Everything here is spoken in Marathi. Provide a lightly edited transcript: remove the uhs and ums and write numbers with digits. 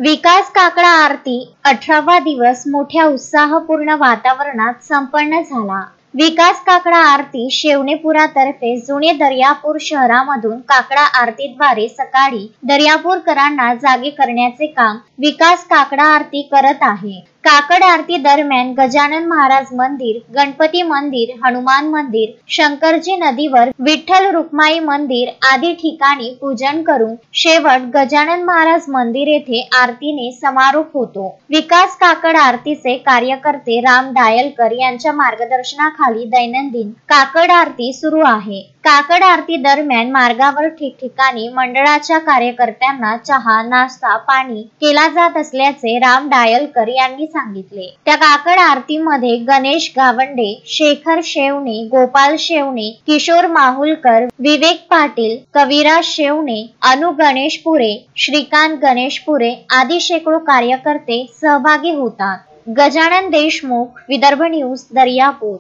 विकास काकडा आरती 18वा दिवस मोठ्या उत्साहपूर्ण वातावरणात संपन्न झाला। विकास काकडा आरती शेवणेपुरातर्फे जुने दर्यापूर शहरामधून काकडा आरतीद्वारे सकाळी दर्यापूरकरांना जागे करण्याचे काम विकास काकडा आरती करत आहे। काकड आरती दरम्यान गजानन महाराज मंदिर, गणपती मंदिर, हनुमान मंदिर, शंकरजी नदीवर विठ्ठल रुक्माई मंदिर आदी ठिकाणी पूजन करून शेवट गजानन महाराज मंदिर येथे आरतीने समारोप होतो। विकास काकड आरतीचे कार्यकर्ते राम डायलकर यांच्या मार्गदर्शनाखाली दैनंदिन काकड आरती सुरू आहे। काकड आरती दरम्यान मार्गावर ठिकठिकाणी मंडळाच्या कार्यकर्त्यांना चहा, नाश्ता, पाणी केला जात असल्याचे राम डायलकर यांनी सांगितले। त्या काकड आरतीमध्ये गणेश गावंडे, शेखर शेवणे, गोपाल शेवणे, किशोर माहुलकर, विवेक पाटील, कविराज शेवणे, अनु गणेशपुरे, श्रीकांत गणेशपुरे आदी शेकडो कार्यकर्ते सहभागी होतात। गजानन देशमुख, विदर्भ न्यूज, दर्यापूर।